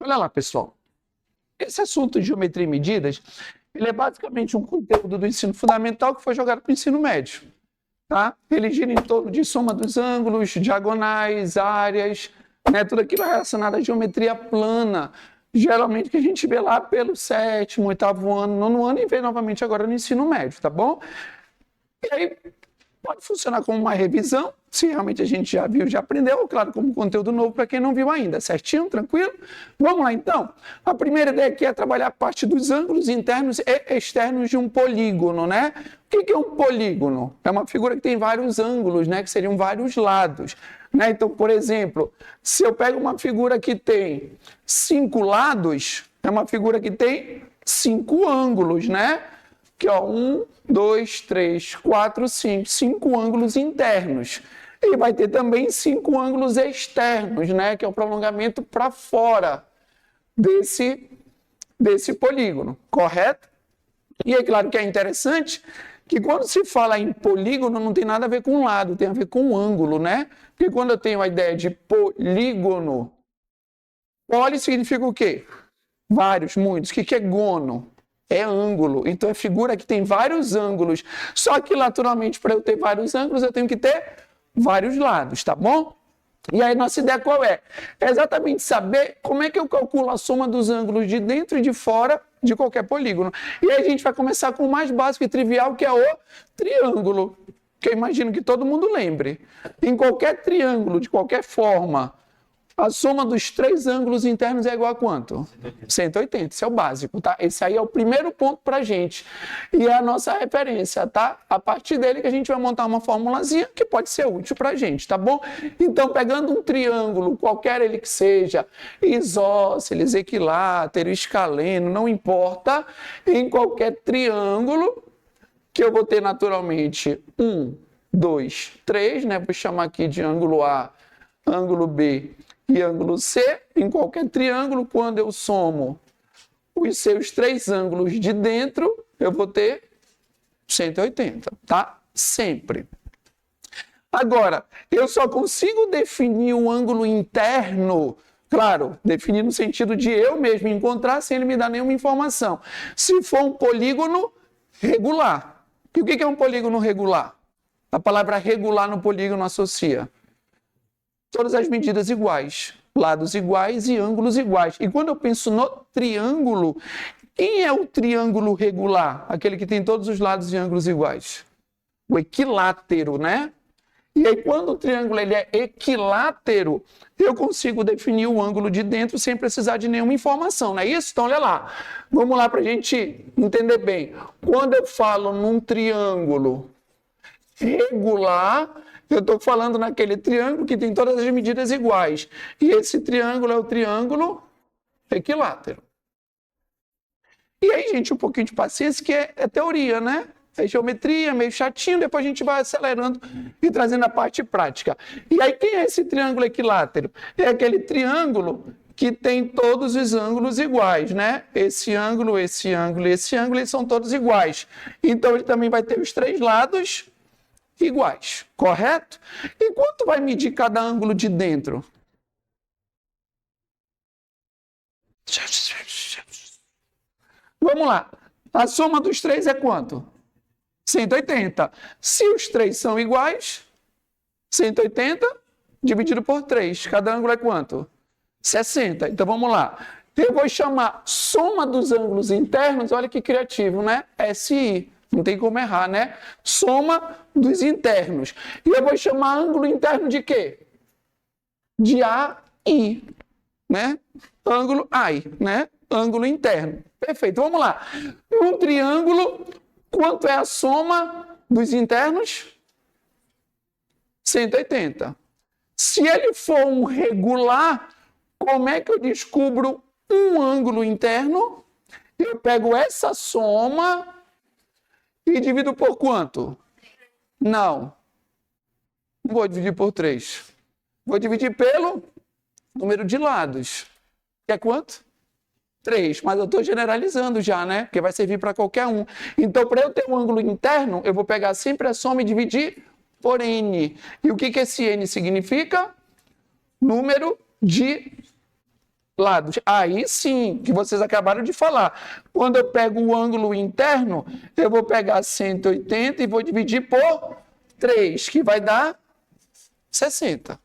Olha lá, pessoal. Esse assunto de geometria e medidas, ele é basicamente um conteúdo do ensino fundamental que foi jogado para o ensino médio. Tá? Ele gira em torno de soma dos ângulos, diagonais, áreas, né? Tudo aquilo relacionado à geometria plana. Geralmente que a gente vê lá pelo 7º, 8º ano, 9º ano e vê novamente agora no ensino médio, tá bom? E aí pode funcionar como uma revisão, se realmente a gente já viu, já aprendeu, ou claro, como conteúdo novo para quem não viu ainda, certinho? Tranquilo? Vamos lá então. A primeira ideia aqui é trabalhar a parte dos ângulos internos e externos de um polígono, né? O que é um polígono? É uma figura que tem vários ângulos, né? Que seriam vários lados. Né? Então, por exemplo, se eu pego uma figura que tem 5 lados, é uma figura que tem 5 ângulos, né? Aqui, ó, 1, 2, 3, 4, 5. 5 ângulos internos. E vai ter também 5 ângulos externos, né? Que é o prolongamento para fora desse polígono, correto? E é claro que é interessante que quando se fala em polígono não tem nada a ver com lado, tem a ver com ângulo, né? Porque quando eu tenho a ideia de polígono, poli significa o quê? Vários, muitos. O que é gono? É ângulo. Então é figura que tem vários ângulos. Só que, naturalmente, para eu ter vários ângulos, eu tenho que ter vários lados, tá bom? E aí, nossa ideia qual é? É exatamente saber como é que eu calculo a soma dos ângulos de dentro e de fora de qualquer polígono. E aí a gente vai começar com o mais básico e trivial, que é o triângulo, que eu imagino que todo mundo lembre. Em qualquer triângulo, de qualquer forma, a soma dos 3 ângulos internos é igual a quanto? 180. Esse é o básico, tá? Esse aí é o primeiro ponto pra gente. E é a nossa referência, tá? A partir dele que a gente vai montar uma formulazinha que pode ser útil pra gente, tá bom? Então, pegando um triângulo, qualquer ele que seja, isósceles, equilátero, escaleno, não importa, em qualquer triângulo, que eu vou ter naturalmente 1, 2, 3, né? Vou chamar aqui de ângulo A, ângulo B e ângulo C, em qualquer triângulo, quando eu somo os seus 3 ângulos de dentro, eu vou ter 180, tá? Sempre. Agora, eu só consigo definir o ângulo interno, claro, definir no sentido de eu mesmo encontrar sem ele me dar nenhuma informação, se for um polígono regular. E o que é um polígono regular? A palavra regular no polígono associa todas as medidas iguais, lados iguais e ângulos iguais. E quando eu penso no triângulo, quem é o triângulo regular? Aquele que tem todos os lados e ângulos iguais. O equilátero, né? E aí, quando o triângulo ele é equilátero, eu consigo definir o ângulo de dentro sem precisar de nenhuma informação, não é isso? Então, olha lá. Vamos lá para a gente entender bem. Quando eu falo num triângulo regular, eu estou falando naquele triângulo que tem todas as medidas iguais. E esse triângulo é o triângulo equilátero. E aí, gente, um pouquinho de paciência, que é teoria, né? É geometria, meio chatinho, depois a gente vai acelerando e trazendo a parte prática. E aí, quem é esse triângulo equilátero? É aquele triângulo que tem todos os ângulos iguais, né? Esse ângulo, esse ângulo e esse ângulo, eles são todos iguais. Então, ele também vai ter os 3 lados iguais, correto? E quanto vai medir cada ângulo de dentro? Vamos lá. A soma dos 3 é quanto? 180. Se os 3 são iguais, 180 dividido por 3. Cada ângulo é quanto? 60. Então vamos lá. Eu vou chamar soma dos ângulos internos, olha que criativo, né? SI. Não tem como errar, né? Soma dos internos. E eu vou chamar ângulo interno de quê? De AI, né? Ângulo AI, né? Ângulo interno. Perfeito, vamos lá. Um triângulo, quanto é a soma dos internos? 180. Se ele for um regular, como é que eu descubro um ângulo interno? Eu pego essa soma e divido por quanto? Não vou dividir por 3. Vou dividir pelo número de lados. Que é quanto? 3. Mas eu estou generalizando já, né? Porque vai servir para qualquer um. Então, para eu ter um ângulo interno, eu vou pegar sempre a soma e dividir por N. E o que esse N significa? Número de lados. Aí sim, que vocês acabaram de falar. Quando eu pego o ângulo interno, eu vou pegar 180 e vou dividir por 3, que vai dar 60.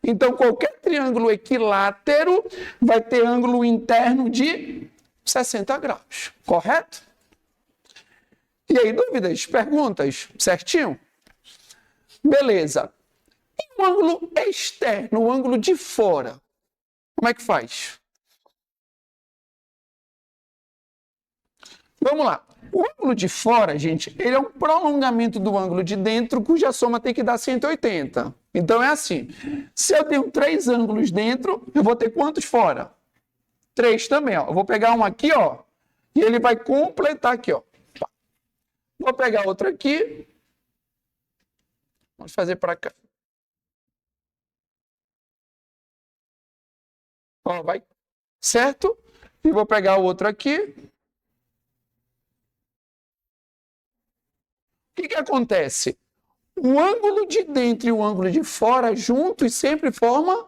Então, qualquer triângulo equilátero vai ter ângulo interno de 60 graus, correto? E aí, dúvidas, perguntas? Certinho? Beleza. E o ângulo externo, o ângulo de fora, como é que faz? Vamos lá. O ângulo de fora, gente, ele é um prolongamento do ângulo de dentro, cuja soma tem que dar 180. Então é assim, se eu tenho 3 ângulos dentro, eu vou ter quantos fora? 3 também, ó. Eu vou pegar um aqui, ó, e ele vai completar aqui, ó. Vou pegar outro aqui. Vamos fazer para cá. Ó, vai, certo? E vou pegar o outro aqui. O que acontece? O ângulo de dentro e o ângulo de fora juntos sempre formam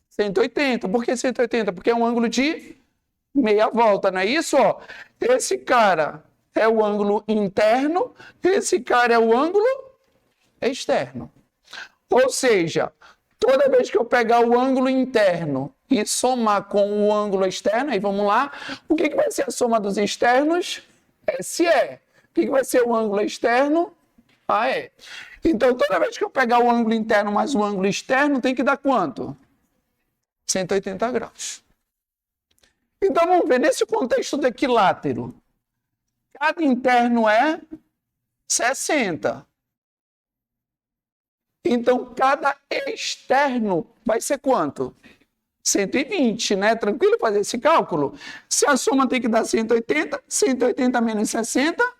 180. Por que 180? Porque é um ângulo de meia volta, não é isso? Ó, esse cara é o ângulo interno, esse cara é o ângulo externo. Ou seja, toda vez que eu pegar o ângulo interno e somar com o ângulo externo, aí vamos lá, o que vai ser a soma dos externos? SE. O que vai ser o ângulo externo? AE. Então, toda vez que eu pegar o ângulo interno mais o ângulo externo, tem que dar quanto? 180 graus. Então, vamos ver, nesse contexto do equilátero, cada interno é 60. Então, cada externo vai ser quanto? 120, né? Tranquilo fazer esse cálculo? Se a soma tem que dar 180, 180 menos 60,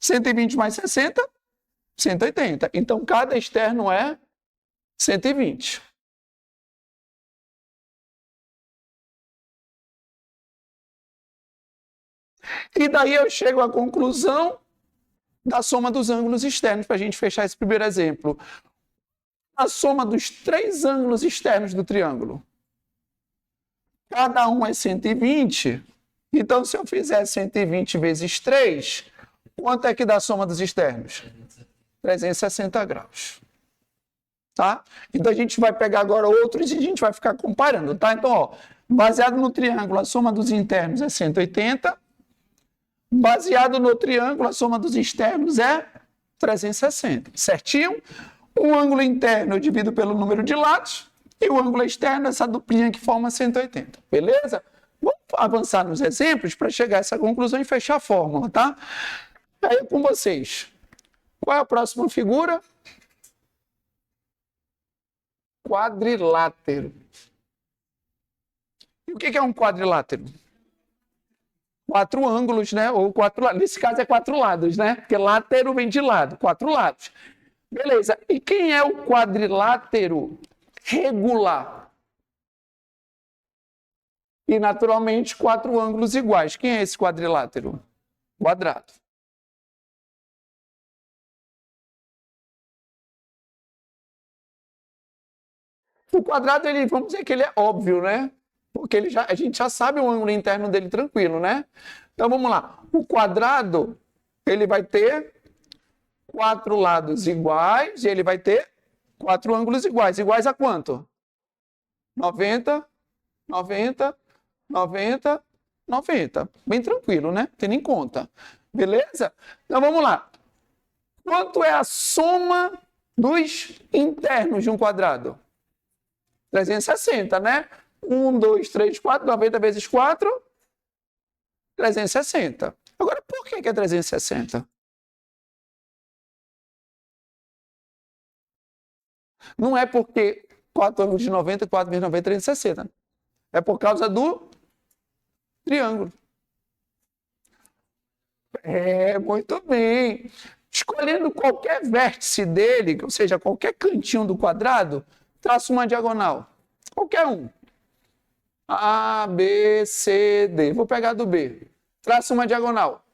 120 mais 60, 180. Então, cada externo é 120. E daí eu chego à conclusão da soma dos ângulos externos, para a gente fechar esse primeiro exemplo. A soma dos 3 ângulos externos do triângulo. Cada um é 120. Então, se eu fizer 120 vezes 3, quanto é que dá a soma dos externos? 360 graus. Tá? Então, a gente vai pegar agora outros e a gente vai ficar comparando. Tá? Então, ó, baseado no triângulo, a soma dos internos é 180. Baseado no triângulo, a soma dos externos é 360. Certinho? O ângulo interno eu divido pelo número de lados e o ângulo externo, essa duplinha que forma 180. Beleza? Vamos avançar nos exemplos para chegar a essa conclusão e fechar a fórmula, tá? Aí com vocês. Qual é a próxima figura? Quadrilátero. E o que é um quadrilátero? 4 ângulos, né? Ou 4 lados. Nesse caso é 4 lados, né? Porque látero vem de lado, 4 lados. Beleza. E quem é o quadrilátero regular? E, naturalmente, 4 ângulos iguais. Quem é esse quadrilátero? Quadrado. O quadrado, ele, vamos dizer que ele é óbvio, né? Porque a gente já sabe o ângulo interno dele tranquilo, né? Então, vamos lá. O quadrado, ele vai ter 4 lados iguais e ele vai ter 4 ângulos iguais. Iguais a quanto? 90, 90, 90, 90. Bem tranquilo, né? Tendo em conta. Beleza? Então, vamos lá. Quanto é a soma dos internos de um quadrado? 360, né? 1, 2, 3, 4, 90 vezes 4, 360. Agora, por que é 360? Não é porque 4 ângulos de 90, 4 vezes 90, 360. É por causa do triângulo. É, muito bem. Escolhendo qualquer vértice dele, ou seja, qualquer cantinho do quadrado, traça uma diagonal. Qualquer um. A, B, C, D. Vou pegar do B. Traça uma diagonal.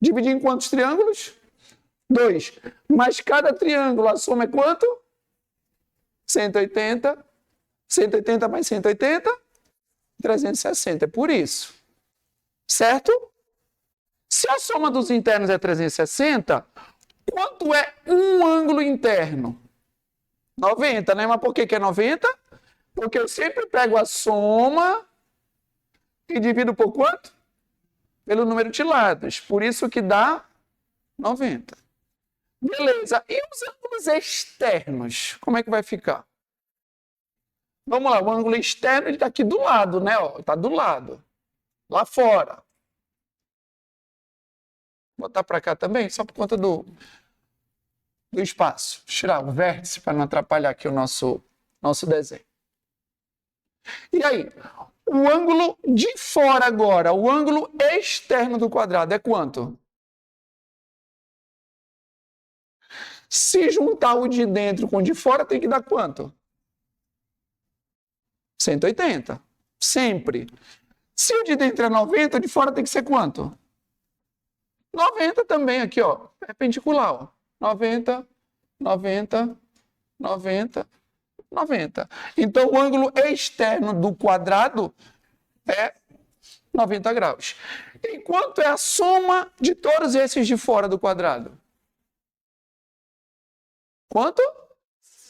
Dividir em quantos triângulos? 2. Mas cada triângulo, a soma é quanto? 180, 180 mais 180, 360. É por isso. Certo? Se a soma dos internos é 360, quanto é um ângulo interno? 90, né? Mas por que é 90? Porque eu sempre pego a soma e divido por quanto? Pelo número de lados. Por isso que dá 90. Beleza. E os ângulos externos? Como é que vai ficar? Vamos lá. O ângulo externo está aqui do lado, né? Está do lado. Lá fora. Vou botar para cá também, só por conta do espaço. Vou tirar o vértice para não atrapalhar aqui o nosso desenho. E aí? O ângulo de fora agora, o ângulo externo do quadrado é quanto? Se juntar o de dentro com o de fora, tem que dar quanto? 180. Sempre. Se o de dentro é 90, o de fora tem que ser quanto? 90 também aqui, ó. Perpendicular, ó. 90, 90, 90, 90. Então, o ângulo externo do quadrado é 90 graus. Enquanto é a soma de todos esses de fora do quadrado? Quanto?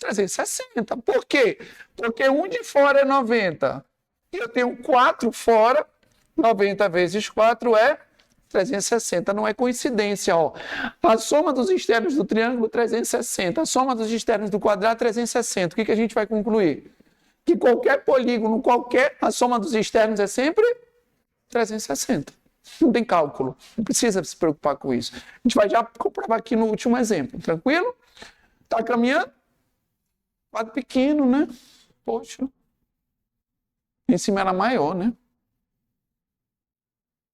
360. Por quê? Porque um de fora é 90. E eu tenho 4 fora. 90 vezes 4 é 360. Não é coincidência, ó. A soma dos externos do triângulo, 360. A soma dos externos do quadrado, 360. O que a gente vai concluir? Que qualquer polígono, a soma dos externos é sempre 360. Não tem cálculo. Não precisa se preocupar com isso. A gente vai já comprovar aqui no último exemplo. Tranquilo? Tá caminhando? Quadro pequeno, né? Poxa. Em cima era maior, né?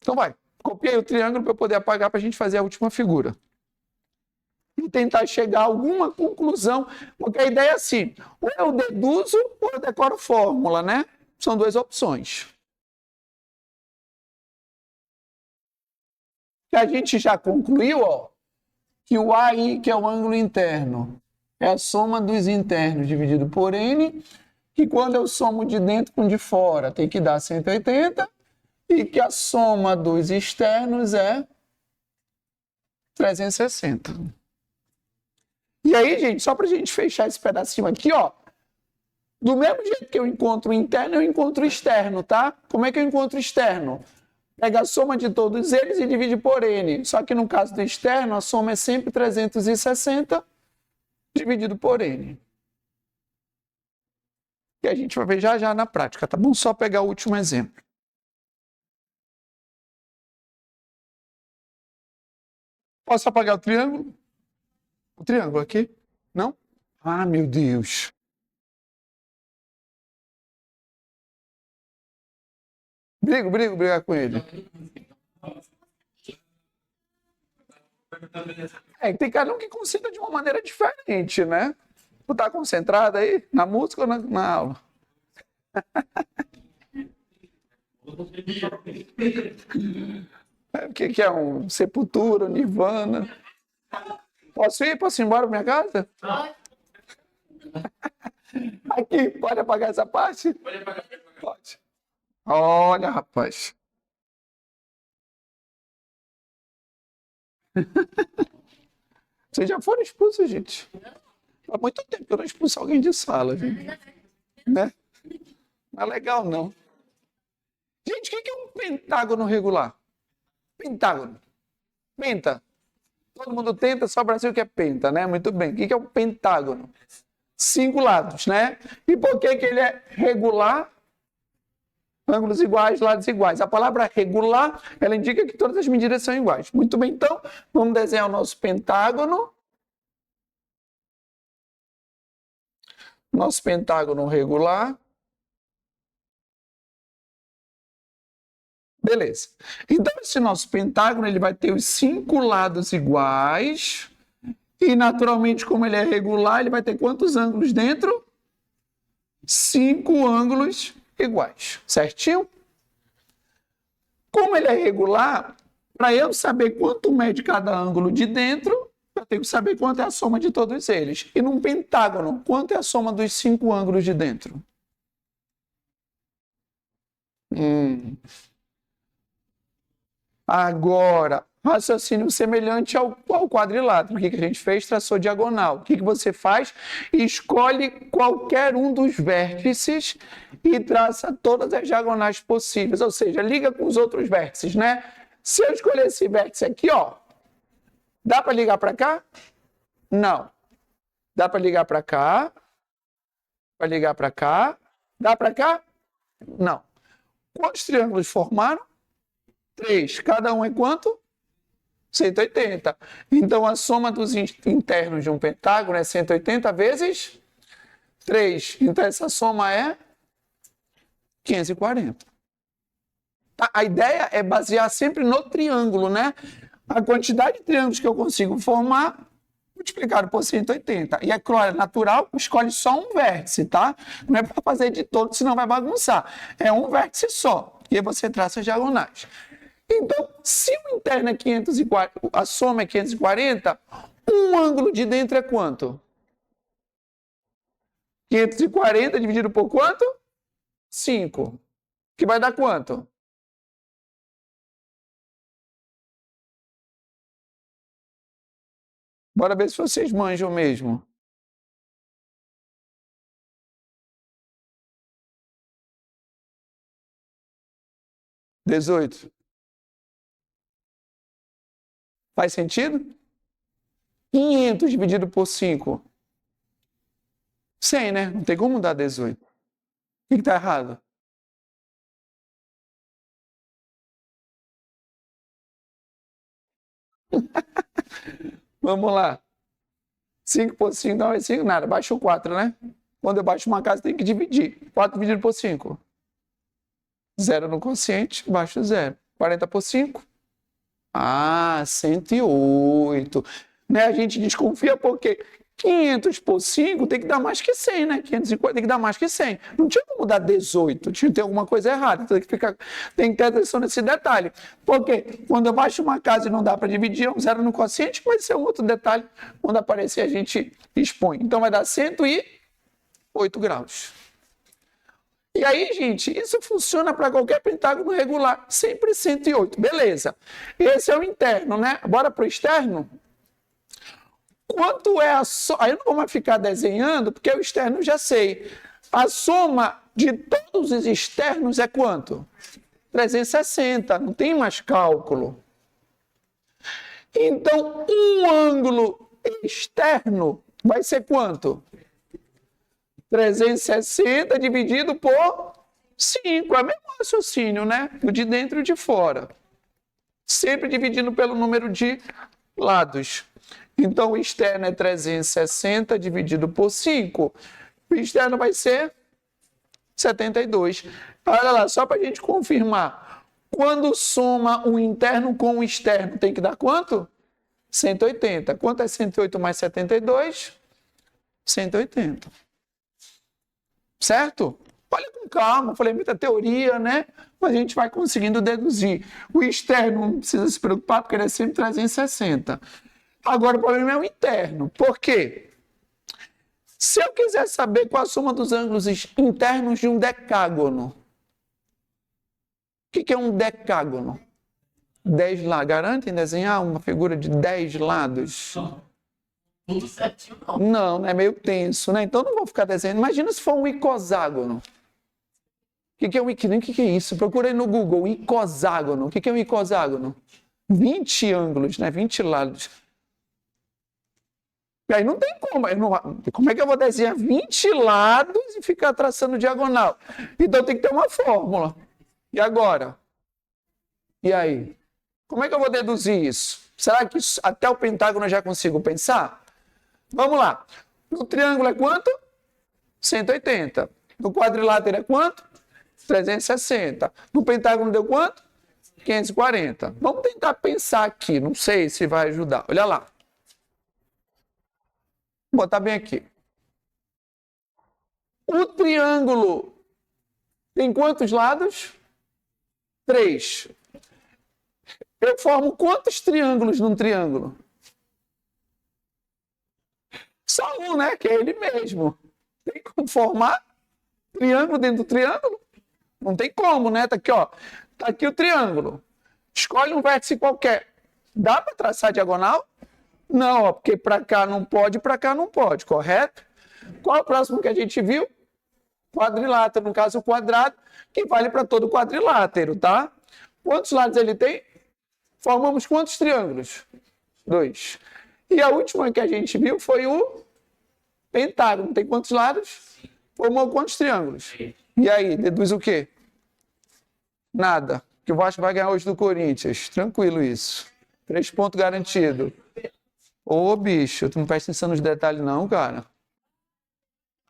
Então vai. Copiei o triângulo para eu poder apagar para a gente fazer a última figura. E tentar chegar a alguma conclusão. Porque a ideia é assim, ou eu deduzo ou eu decoro fórmula, né? São duas opções. Que a gente já concluiu, ó, que o AI, que é o ângulo interno, é a soma dos internos dividido por N, que quando eu somo de dentro com de fora tem que dar 180, e que a soma dos externos é 360. E aí, gente, só para a gente fechar esse pedacinho aqui, ó, do mesmo jeito que eu encontro o interno, eu encontro o externo, tá? Como é que eu encontro o externo? Pega a soma de todos eles e divide por N. Só que no caso do externo, a soma é sempre 360 dividido por N. E a gente vai ver já na prática, tá bom? Só pegar o último exemplo. Posso apagar o triângulo? O triângulo aqui? Não? Ah, meu Deus. Brigar com ele. Tem cada um que considera de uma maneira diferente, né? Tu tá concentrado aí na música ou na aula? O que é um Sepultura, um Nirvana? Posso ir? Posso ir embora pra minha casa? Aqui, pode apagar essa parte? Pode apagar. Pode. Olha, rapaz. Vocês já foram expulsos, gente? Há muito tempo que eu não expulso alguém de sala, gente. Né? Não é legal, não. Gente, o que é um pentágono regular? Pentágono. Penta. Todo mundo tenta, só o Brasil que é penta, né? Muito bem. O que é um pentágono? 5 lados, né? E por que ele é regular? Ângulos iguais, lados iguais. A palavra regular, ela indica que todas as medidas são iguais. Muito bem, então, vamos desenhar o nosso pentágono. Nosso pentágono regular. Beleza. Então, esse nosso pentágono, ele vai ter os 5 lados iguais. E, naturalmente, como ele é regular, ele vai ter quantos ângulos dentro? 5 ângulos iguais. Certinho? Como ele é regular, para eu saber quanto mede cada ângulo de dentro, eu tenho que saber quanto é a soma de todos eles. E num pentágono, quanto é a soma dos 5 ângulos de dentro? Agora, raciocínio semelhante ao quadrilátero. O que a gente fez? Traçou diagonal. O que você faz? Escolhe qualquer um dos vértices e traça todas as diagonais possíveis. Ou seja, liga com os outros vértices, né? Se eu escolher esse vértice aqui, ó, dá para ligar para cá? Não. Dá para ligar para cá? Para ligar para cá? Dá para cá? Não. Quantos triângulos formaram? 3. Cada um é quanto? 180. Então, a soma dos internos de um pentágono é 180 vezes 3. Então, essa soma é 540. A ideia é basear sempre no triângulo, né? A quantidade de triângulos que eu consigo formar multiplicado por 180. E é claro, natural, escolhe só um vértice, tá? Não é para fazer de todo, senão vai bagunçar. É um vértice só. E aí você traça as diagonais. Então, se o interno é 540, a soma é 540, um ângulo de dentro é quanto? 540 dividido por quanto? 5. Que vai dar quanto? Bora ver se vocês manjam mesmo. $18. Faz sentido? 500 dividido por 5. 100, né? Não tem como dar 18. O que está errado? Vamos lá. 5 por 5 não é 5, nada. Baixa o 4, né? Quando eu baixo uma casa, tem que dividir. 4 dividido por 5. 0 no quociente, baixo 0. 40 por 5. 108. Né? A gente desconfia porque 500 por 5 tem que dar mais que 100, né? 550 tem que dar mais que 100. Não tinha como dar 18, tinha que ter alguma coisa errada. Tem que ter atenção nesse detalhe. Porque quando eu baixo uma casa e não dá para dividir, é um 0 no quociente, vai ser um outro detalhe. Quando aparecer, a gente expõe. Então vai dar 108 graus. E aí, gente, isso funciona para qualquer pentágono regular, sempre 108, beleza. Esse é o interno, né? Bora para o externo? Quanto é a soma? Aí eu não vou mais ficar desenhando, porque o externo eu já sei. A soma de todos os externos é quanto? 360, não tem mais cálculo. Então, um ângulo externo vai ser quanto? 360 dividido por 5. É o mesmo raciocínio, né? O de dentro e o de fora. Sempre dividindo pelo número de lados. Então, o externo é 360 dividido por 5. O externo vai ser 72. Olha lá, só para a gente confirmar. Quando soma o interno com o externo, tem que dar quanto? 180. Quanto é 108 mais 72? 180. Certo? Olha com calma, falei muita teoria, né? Mas a gente vai conseguindo deduzir. O externo não precisa se preocupar, porque ele é sempre 360. Agora o problema é o interno. Por quê? Se eu quiser saber qual a soma dos ângulos internos de um decágono, o que é um decágono? 10 lados. Garantem desenhar uma figura de 10 lados? Tudo certinho, não. Não, é meio tenso, né? Então não vou ficar desenhando. Imagina se for um icoságono. O que é um icoságono? O que é isso? Procura aí no Google, icoságono. O que é um icoságono? 20 ângulos, né? 20 lados. E aí não tem como. Como é que eu vou desenhar 20 lados e ficar traçando diagonal? Então tem que ter uma fórmula. E agora? E aí? Como é que eu vou deduzir isso? Será que até o pentágono eu já consigo pensar? Vamos lá. No triângulo é quanto? 180. No quadrilátero é quanto? 360. No pentágono deu quanto? 540. Vamos tentar pensar aqui. Não sei se vai ajudar. Olha lá. Vou botar bem aqui. O triângulo tem quantos lados? 3. Eu formo quantos triângulos num triângulo? Só um, né? Que é ele mesmo. Tem como formar triângulo dentro do triângulo? Não tem como, né? Tá aqui, ó. Tá aqui o triângulo. Escolhe um vértice qualquer. Dá para traçar diagonal? Não, ó, porque para cá não pode, para cá não pode, correto? Qual é o próximo que a gente viu? Quadrilátero, no caso o quadrado, que vale para todo quadrilátero, tá? Quantos lados ele tem? Formamos quantos triângulos? 2. E a última que a gente viu foi o pentágono. Tem quantos lados? Formou quantos triângulos? E aí, deduz o quê? Nada. Que o Vasco vai ganhar hoje do Corinthians. Tranquilo isso. 3 pontos garantido. Ô, bicho, tu não presta atenção nos detalhes não, cara.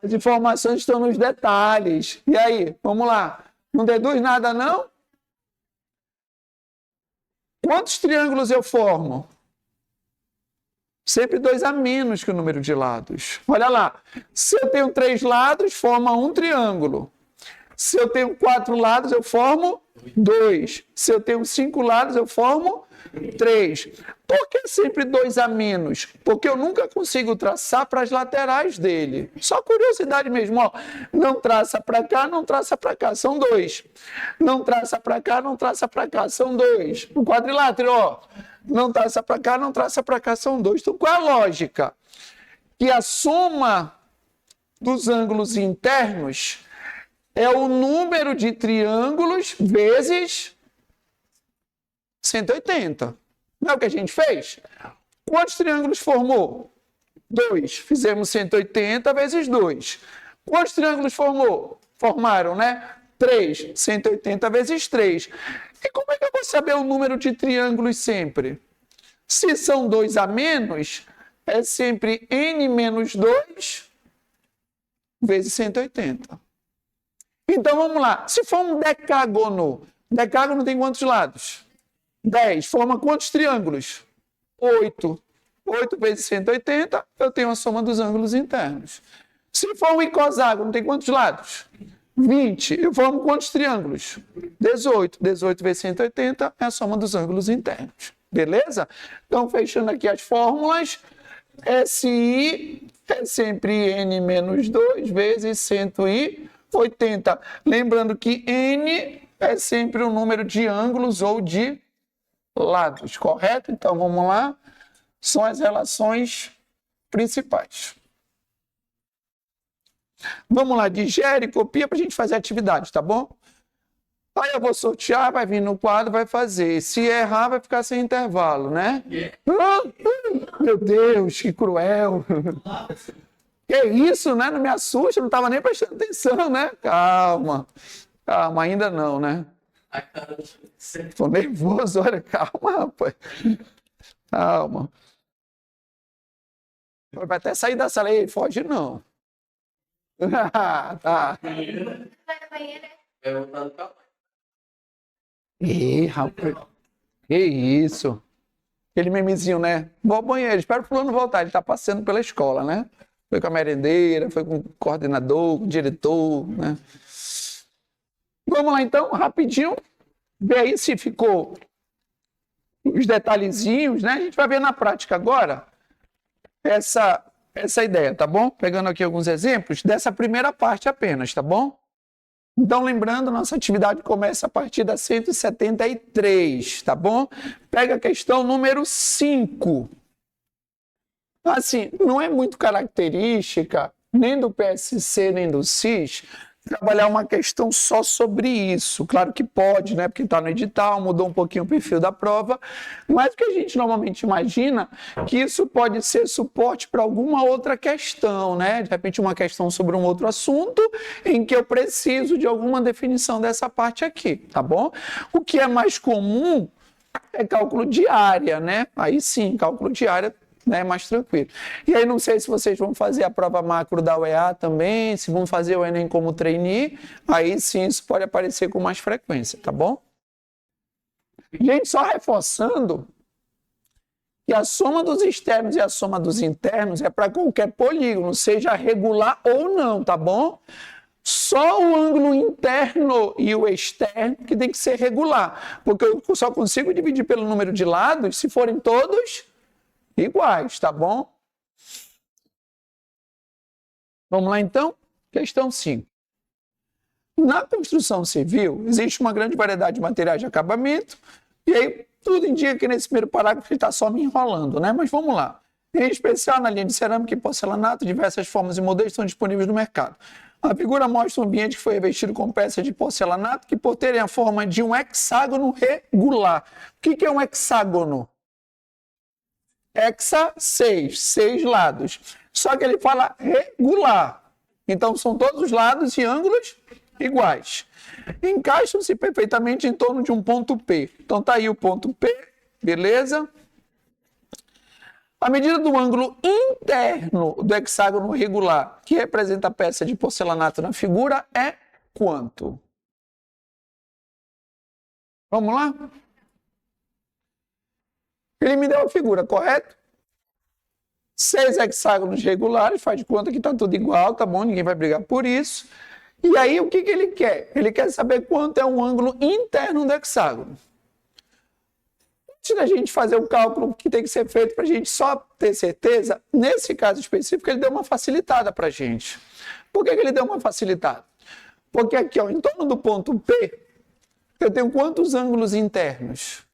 As informações estão nos detalhes. E aí, vamos lá. Não deduz nada, não? Quantos triângulos eu formo? Sempre 2 a menos que o número de lados. Olha lá. Se eu tenho 3 lados, forma um triângulo. Se eu tenho 4 lados, eu formo 2. Se eu tenho 5 lados, eu formo 3. Por que sempre 2 a menos? Porque eu nunca consigo traçar para as laterais dele. Só curiosidade mesmo, ó. Não traça para cá, não traça para cá, são 2. Não traça para cá, não traça para cá, são 2. O quadrilátero, ó. Não traça para cá, não traça para cá, são 2. Então, qual é a lógica? Que a soma dos ângulos internos é o número de triângulos vezes 180. Não é o que a gente fez? Quantos triângulos formou? 2. Fizemos 180 vezes 2. Quantos triângulos formou? Formaram, né? 3. 180 vezes 3. E como é que eu vou saber o número de triângulos sempre? Se são 2 a menos, é sempre n menos 2 vezes 180. Então, vamos lá. Se for um decágono, decágono tem quantos lados? 10. Forma quantos triângulos? 8. 8 vezes 180, eu tenho a soma dos ângulos internos. Se for um icoságono, tem quantos lados? 20. Eu formo quantos triângulos? 18. 18 vezes 180 é a soma dos ângulos internos. Beleza? Então, fechando aqui as fórmulas, SI é sempre n menos 2 vezes 180. Lembrando que n é sempre o número de ângulos ou de lados, correto? Então, vamos lá. São as relações principais. Vamos lá, digere e copia para a gente fazer a atividade, tá bom? Aí eu vou sortear, vai vir no quadro, vai fazer. Se errar, vai ficar sem intervalo, né? Meu Deus, que cruel. Que isso, né? Não me assusta, não estava nem prestando atenção, né? Calma. Calma, ainda não, né? Estou nervoso, olha, calma, rapaz. Calma. Vai até sair da sala aí, foge não. Tá. Vai voltar no carro. Ih, rapaz. Que isso. Aquele memezinho, né? Vou ao banheiro, espero o fulano voltar. Ele tá passeando pela escola, né? Foi com a merendeira, foi com o coordenador, com o diretor, né? Vamos lá, então, rapidinho. Vê aí se ficou os detalhezinhos, né? A gente vai ver na prática agora essa ideia, tá bom? Pegando aqui alguns exemplos dessa primeira parte apenas, tá bom? Então, lembrando, nossa atividade começa a partir da 173, tá bom? Pega a questão número 5. Assim, não é muito característica nem do PSC nem do CIS trabalhar uma questão só sobre isso. Claro que pode, né? Porque está no edital, mudou um pouquinho o perfil da prova, mas o que a gente normalmente imagina que isso pode ser suporte para alguma outra questão, né? De repente uma questão sobre um outro assunto em que eu preciso de alguma definição dessa parte aqui, tá bom? O que é mais comum é cálculo de área, né? Aí sim, cálculo de área, né, mais tranquilo. E aí não sei se vocês vão fazer a prova macro da UEA também, se vão fazer o Enem como trainee, aí sim isso pode aparecer com mais frequência, tá bom? Gente, só reforçando que a soma dos externos e a soma dos internos é para qualquer polígono, seja regular ou não, tá bom? Só o ângulo interno e o externo que tem que ser regular, porque eu só consigo dividir pelo número de lados se forem todos iguais, tá bom? Vamos lá, então? Questão 5. Na construção civil, existe uma grande variedade de materiais de acabamento, e aí tudo indica que nesse primeiro parágrafo ele está só me enrolando, né? Mas vamos lá. Em especial na linha de cerâmica e porcelanato, diversas formas e modelos estão disponíveis no mercado. A figura mostra um ambiente que foi revestido com peças de porcelanato que, por terem a forma de um hexágono regular. O que é um hexágono? Hexa, 6 lados. Só que ele fala regular. Então, são todos os lados e ângulos iguais. Encaixam-se perfeitamente em torno de um ponto P. Então, tá aí o ponto P, beleza? A medida do ângulo interno do hexágono regular, que representa a peça de porcelanato na figura, é quanto? Vamos lá? Ele me deu a figura, correto? 6 hexágonos regulares, faz de conta que está tudo igual, tá bom? Ninguém vai brigar por isso. E aí, o que ele quer? Ele quer saber quanto é o ângulo interno do hexágono. Antes da gente fazer o cálculo que tem que ser feito para a gente só ter certeza, nesse caso específico, ele deu uma facilitada para a gente. Por que ele deu uma facilitada? Porque aqui, ó, em torno do ponto P, eu tenho quantos ângulos internos?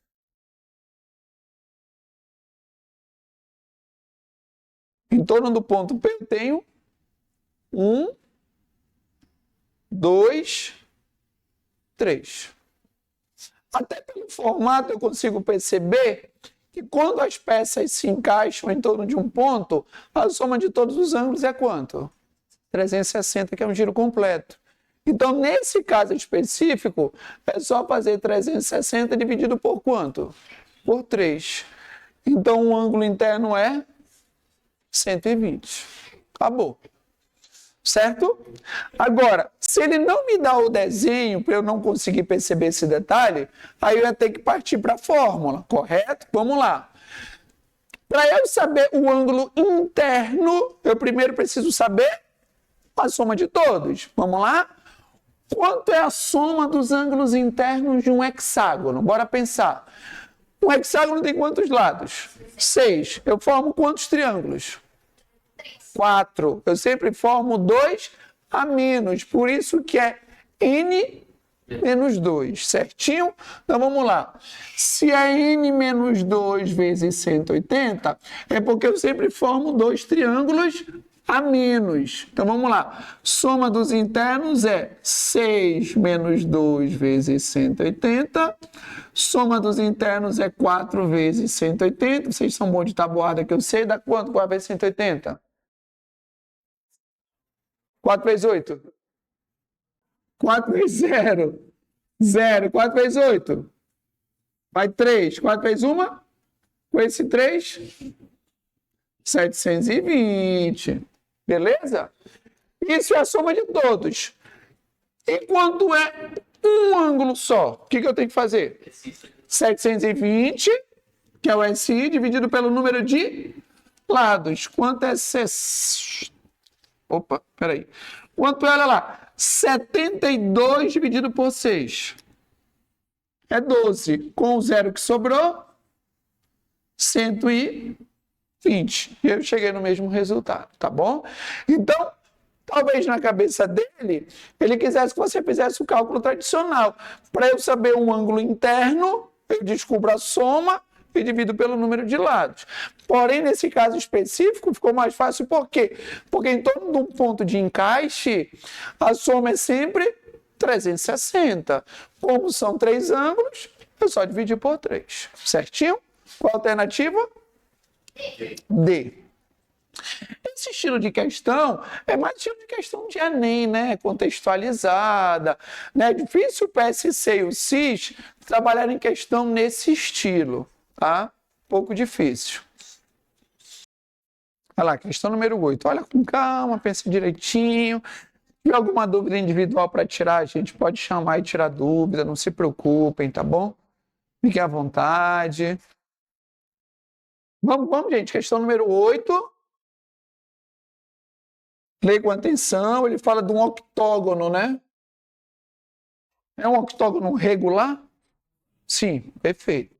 Em torno do ponto P eu tenho 1, 2, 3. Até pelo formato eu consigo perceber que quando as peças se encaixam em torno de um ponto, a soma de todos os ângulos é quanto? 360, que é um giro completo. Então, nesse caso específico, é só fazer 360 dividido por quanto? Por 3. Então, o ângulo interno é 120. Acabou. Certo? Agora, se ele não me dá o desenho para eu não conseguir perceber esse detalhe, aí eu ia ter que partir para a fórmula, correto? Vamos lá. Para eu saber o ângulo interno, eu primeiro preciso saber a soma de todos. Vamos lá? Quanto é a soma dos ângulos internos de um hexágono? Bora pensar. Um hexágono tem quantos lados? 6. Eu formo quantos triângulos? 4. Eu sempre formo 2 a menos, por isso que é n menos 2, certinho? Então vamos lá. Se é n menos 2 vezes 180, é porque eu sempre formo 2 triângulos a menos. Então vamos lá. Soma dos internos é 6 menos 2 vezes 180. Soma dos internos é 4 vezes 180. Vocês são bons de tabuada que eu sei. Dá quanto 4 vezes 180? 4 vezes 8? 4 vezes 0? 0. 4 vezes 8? Vai 3. 4 vezes 1? Com esse 3? 720. Beleza? Isso é a soma de todos. E quando é um ângulo só, o que eu tenho que fazer? 720, que é o SI, dividido pelo número de lados. Quanto é 60? Opa, peraí. Quanto é, olha lá? 72 dividido por 6. É 12. Com o zero que sobrou, 120. E eu cheguei no mesmo resultado, tá bom? Então, talvez na cabeça dele, ele quisesse que você fizesse o cálculo tradicional. Para eu saber um ângulo interno, eu descubro a soma e divido pelo número de lados. Porém, nesse caso específico, ficou mais fácil. Por quê? Porque em torno de um ponto de encaixe, a soma é sempre 360. Como são 3 ângulos, é só dividir por 3. Certinho? Qual a alternativa? D. Esse estilo de questão é mais estilo de questão de Enem, né? Contextualizada. Né? É difícil o PSC e o CIS trabalharem em questão nesse estilo. Tá? Pouco difícil. Olha lá, questão número 8. Olha com calma, pensa direitinho. Se tiver alguma dúvida individual para tirar, a gente pode chamar e tirar dúvida. Não se preocupem, tá bom? Fiquem à vontade. Vamos, gente. Questão número 8. Leia com atenção. Ele fala de um octógono, né? É um octógono regular? Sim, perfeito.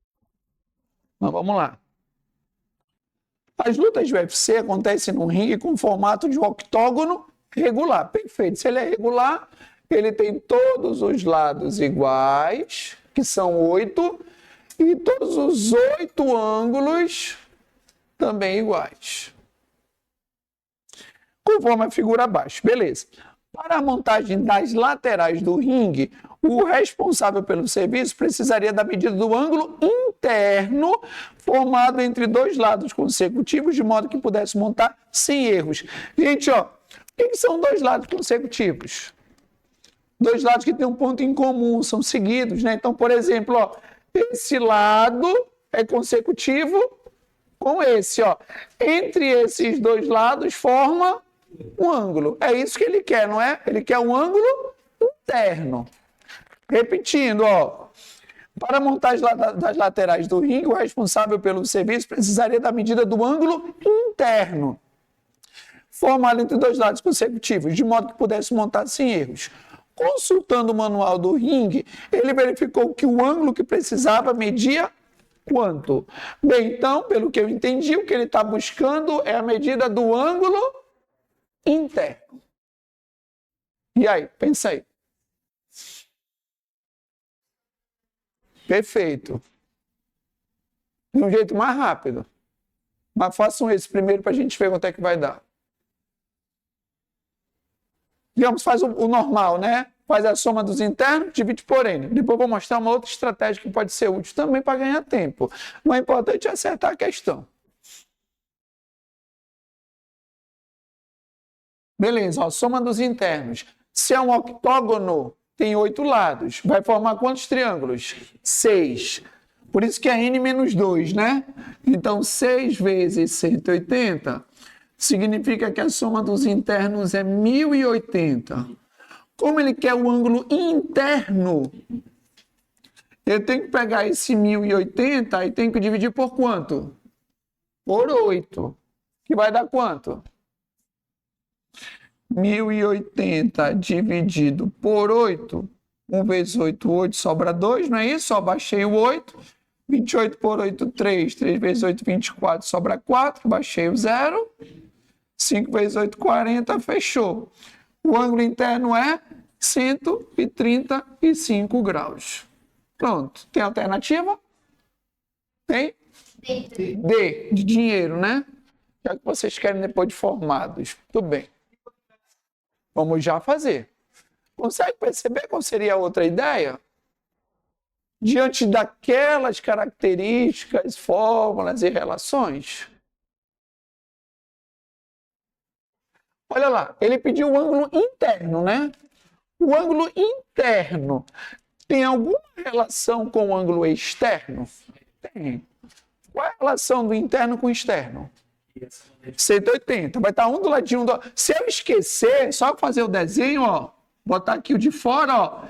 Mas vamos lá. As lutas de UFC acontecem num ringue com formato de um octógono regular. Perfeito. Se ele é regular, ele tem todos os lados iguais, que são 8, e todos os 8 ângulos também iguais. Conforme a figura abaixo. Beleza. Para a montagem das laterais do ringue, o responsável pelo serviço precisaria da medida do ângulo interno formado entre 2 lados consecutivos, de modo que pudesse montar sem erros. Gente, ó, o que são 2 lados consecutivos? 2 lados que têm um ponto em comum, são seguidos, né? Então, por exemplo, ó, esse lado é consecutivo com esse, ó. Entre esses 2 lados forma um ângulo. É isso que ele quer, não é? Ele quer um ângulo interno. Repetindo, ó. Para montar das laterais do ringue, o responsável pelo serviço precisaria da medida do ângulo interno, formado entre 2 lados consecutivos, de modo que pudesse montar sem erros. Consultando o manual do ringue, ele verificou que o ângulo que precisava media quanto? Bem, então, pelo que eu entendi, o que ele está buscando é a medida do ângulo interno. E aí, pensa aí. Perfeito. De um jeito mais rápido. Mas façam esse primeiro para a gente ver quanto é que vai dar. Digamos, faz o normal, né? Faz a soma dos internos, divide por N. Depois eu vou mostrar uma outra estratégia que pode ser útil também para ganhar tempo. Mas o importante é acertar a questão. Beleza, ó, soma dos internos. Se é um octógono, tem 8 lados. Vai formar quantos triângulos? 6. Por isso que é N menos 2, né? Então, 6 vezes 180 significa que a soma dos internos é 1080. Como ele quer o ângulo interno, eu tenho que pegar esse 1080 e tenho que dividir por quanto? Por 8. Que vai dar quanto? 1080 dividido por 8. 1 vezes 8, 8, sobra 2, não é isso? Só baixei o 8. 28 por 8, 3. 3 vezes 8, 24, sobra 4. Baixei o 0. 5 vezes 8, 40, fechou. O ângulo interno é 135 graus. Pronto. Tem alternativa? Tem? D, de dinheiro, né? O que é que vocês querem depois de formados? Tudo bem. Vamos já fazer. Consegue perceber qual seria a outra ideia? Diante daquelas características, fórmulas e relações. Olha lá, ele pediu o ângulo interno, né? O ângulo interno tem alguma relação com o ângulo externo? Tem. Qual é a relação do interno com o externo? 180. Vai estar um do ladinho do... Se eu esquecer, só fazer o desenho, ó, botar aqui o de fora, ó.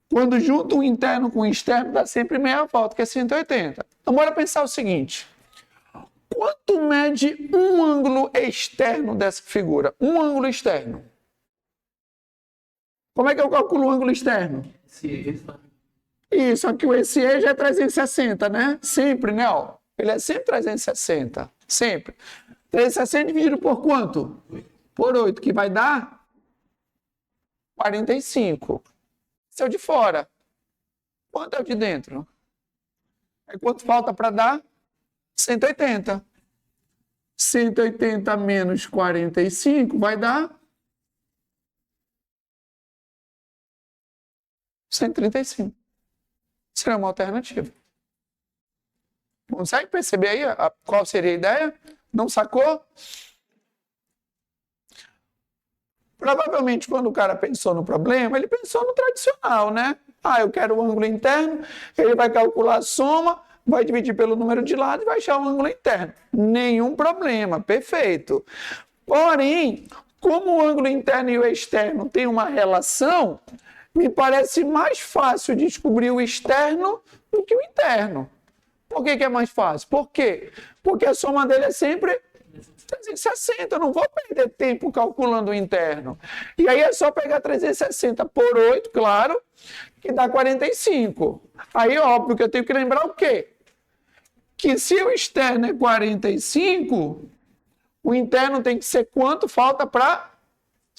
Quando junto o interno com o externo, dá sempre meia volta, que é 180. Então, bora pensar o seguinte. Quanto mede um ângulo externo dessa figura? Um ângulo externo. Como é que eu calculo o ângulo externo? Isso, aqui o ECE já é 360, né? Sempre, né? Ó. Ele é sempre 360. Sempre. 360 dividido por quanto? Por 8, que vai dar 45. Esse é o de fora. Quanto é o de dentro? Aí quanto falta para dar? 180. 180 menos 45 vai dar 135. Seria uma alternativa. Consegue perceber aí qual seria a ideia? Não sacou? Provavelmente, quando o cara pensou no problema, ele pensou no tradicional, né? Ah, eu quero o ângulo interno, ele vai calcular a soma, vai dividir pelo número de lado e vai achar o ângulo interno. Nenhum problema, perfeito. Porém, como o ângulo interno e o externo têm uma relação, me parece mais fácil descobrir o externo do que o interno. Por que é mais fácil? Por quê? Porque a soma dele é sempre 360. Eu não vou perder tempo calculando o interno. E aí é só pegar 360 por 8, claro, que dá 45. Aí, óbvio que eu tenho que lembrar o quê? Que se o externo é 45, o interno tem que ser quanto? Falta para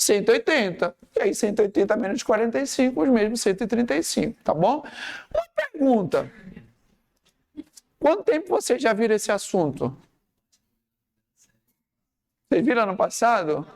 180. E aí 180 menos 45, os mesmos 135, tá bom? Uma pergunta. Quanto tempo vocês já viram esse assunto? Vocês viram ano passado?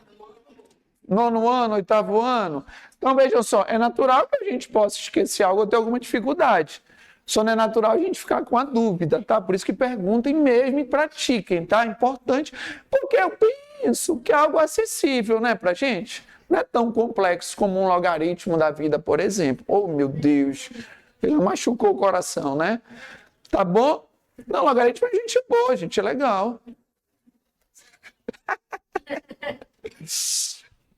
9º ano, 8º ano? Então vejam só, é natural que a gente possa esquecer algo ou ter alguma dificuldade. Só não é natural a gente ficar com a dúvida, tá? Por isso que perguntem mesmo e pratiquem, tá? Importante, porque eu penso que é algo acessível, né, pra gente? Não é tão complexo como um logaritmo da vida, por exemplo. Oh, meu Deus, ele machucou o coração, né? Tá bom? Não, logaritmo é gente boa, gente legal.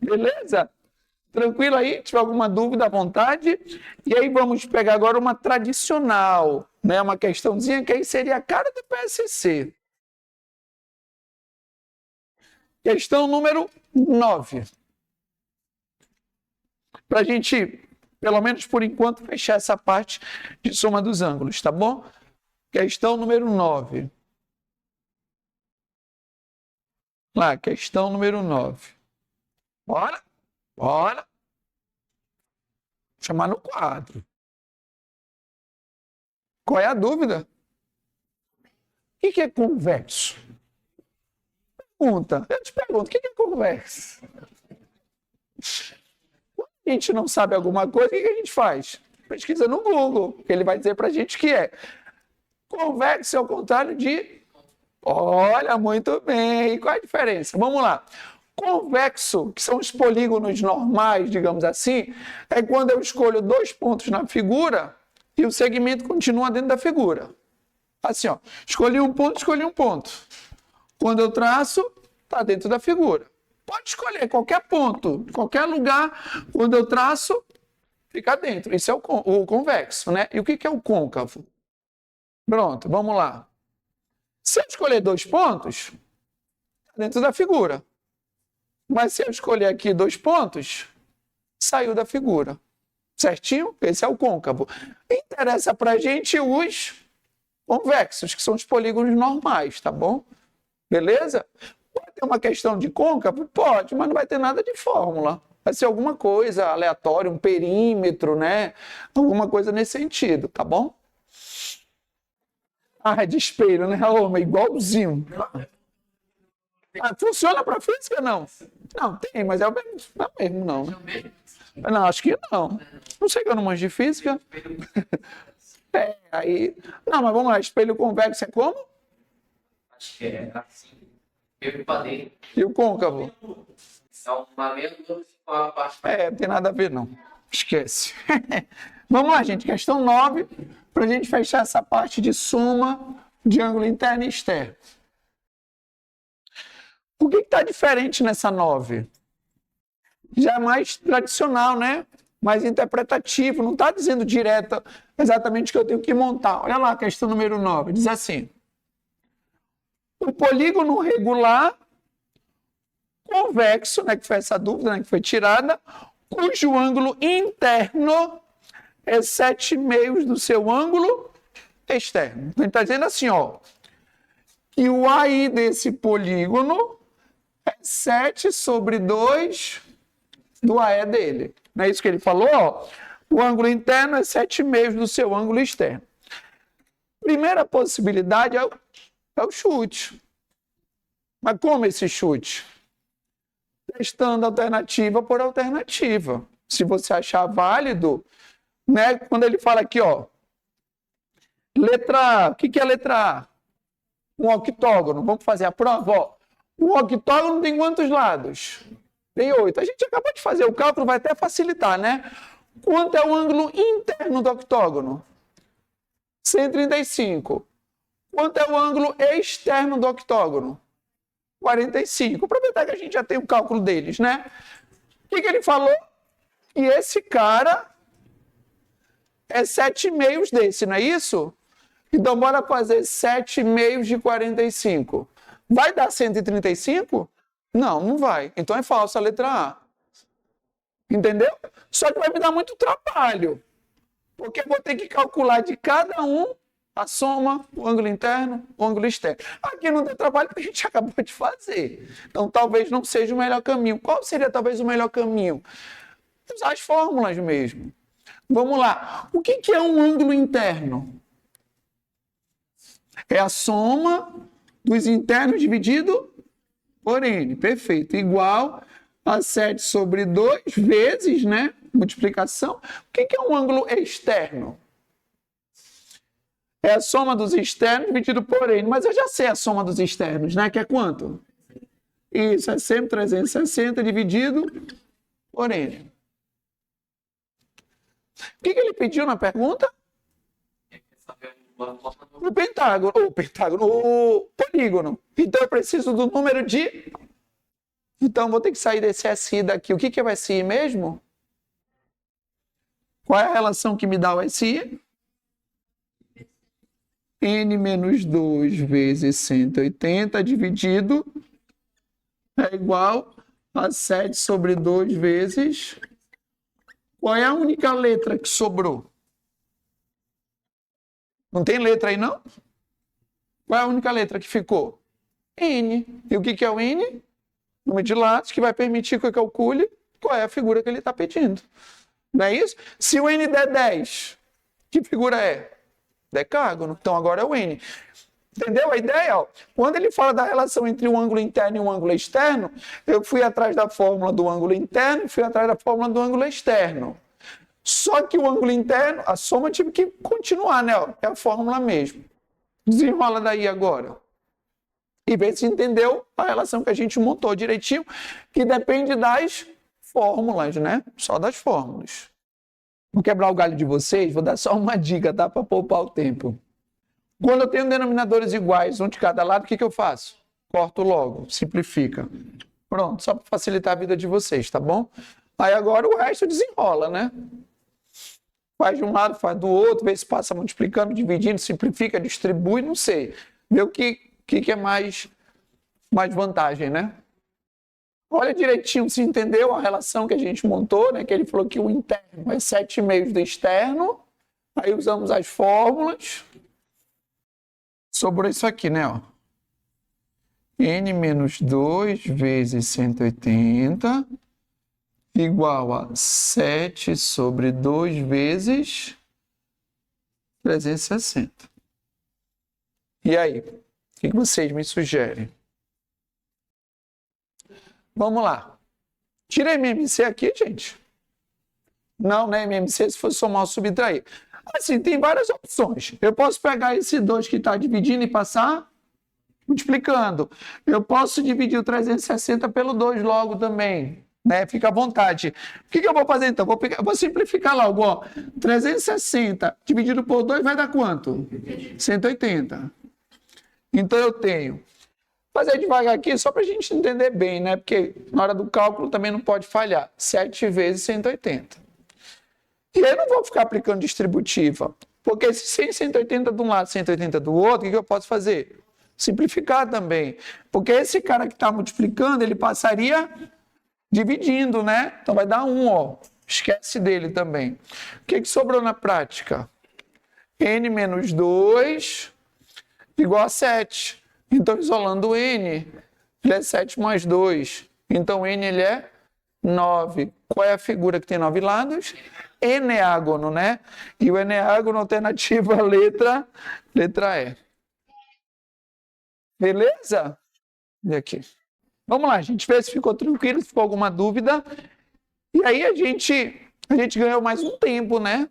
Beleza? Tranquilo aí? Tiver alguma dúvida à vontade? E aí vamos pegar agora uma tradicional, né? Uma questãozinha que aí seria a cara do PSC. Questão número 9. Para a gente, pelo menos por enquanto, fechar essa parte de soma dos ângulos, tá bom? Questão número 9. Lá, questão número 9. Bora? Bora. Vou chamar no quadro. Qual é a dúvida? O que é convexo? Pergunta. Eu te pergunto, o que é convexo? Quando a gente não sabe alguma coisa, o que a gente faz? Pesquisa no Google, que ele vai dizer pra gente que é. Convexo é o contrário de... Olha, muito bem. Qual é a diferença? Vamos lá. Convexo, que são os polígonos normais, digamos assim, é quando eu escolho 2 pontos na figura e o segmento continua dentro da figura. Assim, ó, escolhi um ponto, escolhi um ponto. Quando eu traço, está dentro da figura. Pode escolher qualquer ponto, qualquer lugar, quando eu traço, fica dentro. Isso é o convexo, né? E o que é o côncavo? Pronto, vamos lá. Se eu escolher 2 pontos, está dentro da figura. Mas se eu escolher aqui 2 pontos, saiu da figura. Certinho? Esse é o côncavo. Interessa pra gente os convexos, que são os polígonos normais, tá bom? Beleza? Pode ter uma questão de côncavo? Pode, mas não vai ter nada de fórmula. Vai ser alguma coisa aleatória, um perímetro, né? Alguma coisa nesse sentido, tá bom? Ah, é de espelho, né? Oh, igualzinho. Ah, funciona para física, não? Não, tem, mas é o mesmo, não. Não, acho que não. Não sei que eu não manjo de física. É, aí... Não, mas vamos lá, espelho convexo é como? Acho que é assim. Eu falei. E o côncavo? É uma meia dúvida com a parte. É, não tem nada a ver, não. Esquece. Vamos lá, gente. Questão 9, para a gente fechar essa parte de soma de ângulo interno e externo. O que está diferente nessa 9? Já é mais tradicional, né? Mais interpretativo, não está dizendo direto exatamente o que eu tenho que montar. Olha lá a questão número 9, diz assim. O polígono regular convexo, né, que foi essa dúvida, né, que foi tirada, cujo ângulo interno é 7/2 do seu ângulo externo. Então, ele está dizendo assim, ó, que o AI desse polígono é 7/2 do AE dele. Não é isso que ele falou? Ó, o ângulo interno é 7/2 do seu ângulo externo. Primeira possibilidade é o chute. Mas como esse chute? Testando alternativa por alternativa. Se você achar válido, né? Quando ele fala aqui, ó, letra A. O que é letra A? Um octógono. Vamos fazer a prova, ó. Um octógono tem quantos lados? Tem 8. A gente acabou de fazer o cálculo, vai até facilitar, né? Quanto é o ângulo interno do octógono? 135. Quanto é o ângulo externo do octógono? 45. Aproveitar que a gente já tem o cálculo deles, né? O que ele falou? Que esse cara é 7/2 desse, não é isso? Então, bora fazer 7/2 de 45. Vai dar 135? Não, não vai. Então é falsa a letra A. Entendeu? Só que vai me dar muito trabalho. Porque eu vou ter que calcular de cada um A soma, o ângulo interno, o ângulo externo. Aqui não dá trabalho porque a gente acabou de fazer. Então, talvez não seja o melhor caminho. Qual seria talvez o melhor caminho? Usar as fórmulas mesmo. Vamos lá. O que é um ângulo interno? É a soma dos internos dividido por n. Perfeito. Igual a 7 sobre 2 vezes, né? Multiplicação. O que é um ângulo externo? É a soma dos externos dividido por n. Mas eu já sei a soma dos externos, né? Que é quanto? Isso, é sempre 360 dividido por n. O que ele pediu na pergunta? O pentágono, o polígono. Então eu preciso do número de... Então vou ter que sair desse SI daqui. O que é o SI mesmo? Qual é a relação que me dá o SI? N menos 2 vezes 180 dividido é igual a 7 sobre 2 vezes... Qual é a única letra que sobrou? Não tem letra aí, não? Qual é a única letra que ficou? N. E o que é o N? Número de lados que vai permitir que eu calcule qual é a figura que ele está pedindo. Não é isso? Se o N der 10, que figura é? Decágono. Então agora é o N. Entendeu a ideia? Ó, quando ele fala da relação entre um ângulo interno e um ângulo externo, eu fui atrás da fórmula do ângulo interno e fui atrás da fórmula do ângulo externo. Só que o ângulo interno, a soma tive que continuar, né? Ó, é a fórmula mesmo. Desenrola daí agora. E vê se entendeu a relação que a gente montou direitinho, que depende das fórmulas, né? Só das fórmulas. Vou quebrar o galho de vocês, vou dar só uma dica, tá? Para poupar o tempo. Quando eu tenho denominadores iguais, um de cada lado, o que eu faço? Corto logo, simplifica. Pronto, só para facilitar a vida de vocês, tá bom? Aí agora o resto desenrola, né? Faz de um lado, faz do outro, vê se passa multiplicando, dividindo, simplifica, distribui, não sei. Vê o que é mais vantagem, né? Olha direitinho se entendeu a relação que a gente montou, né? Que ele falou que o interno é 7,5 do externo. Aí usamos as fórmulas. Sobrou isso aqui, né? Ó. N menos 2 vezes 180 igual a 7 sobre 2 vezes 360. E aí? O que vocês me sugerem? Vamos lá. Tira MMC aqui, gente. Não, né? MMC se for somar ou subtrair. Assim, tem várias opções. Eu posso pegar esse 2 que está dividindo e passar multiplicando. Eu posso dividir o 360 pelo 2 logo também. Né? Fica à vontade. O que eu vou fazer então? Vou simplificar logo. Ó. 360 dividido por 2 vai dar quanto? 180. Então eu tenho... Vou fazer devagar aqui só para a gente entender bem, né? Porque na hora do cálculo também não pode falhar. 7 vezes 180. E aí eu não vou ficar aplicando distributiva, porque se 180 de um lado, 180 do outro, o que eu posso fazer? Simplificar também. Porque esse cara que está multiplicando, ele passaria dividindo, né? Então vai dar 1, ó. Esquece dele também. O que sobrou na prática? N menos 2 igual a 7. Então, isolando o N, ele é 7 mais 2. Então, N ele é 9. Qual é a figura que tem 9 lados? Eneágono, né? E o eneágono, alternativa, letra E. Beleza? E aqui. Vamos lá, gente. Vê se ficou tranquilo, se ficou alguma dúvida. E aí a gente ganhou mais um tempo, né?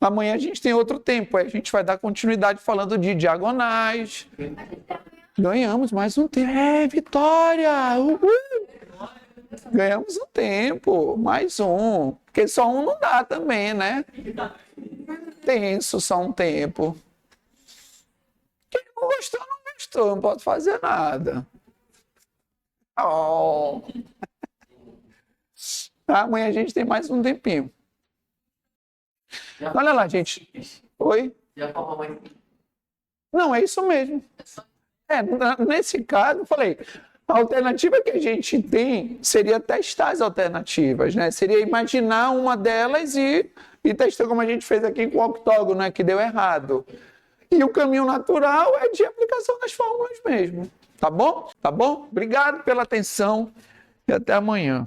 Amanhã a gente tem outro tempo. Aí a gente vai dar continuidade falando de diagonais. Ganhamos mais um tempo. É, vitória! Uhul! Ganhamos um tempo, mais um. Porque só um não dá também, né? Tenso só um tempo. Quem não gostou, não gostou. Não pode fazer nada. Oh. Amanhã a gente tem mais um tempinho. Olha lá, gente. Oi? Não, é isso mesmo. Nesse caso, eu falei... A alternativa que a gente tem seria testar as alternativas, né? Seria imaginar uma delas e testar como a gente fez aqui com o octógono, né? Que deu errado. E o caminho natural é de aplicação das fórmulas mesmo. Tá bom? Tá bom? Obrigado pela atenção e até amanhã.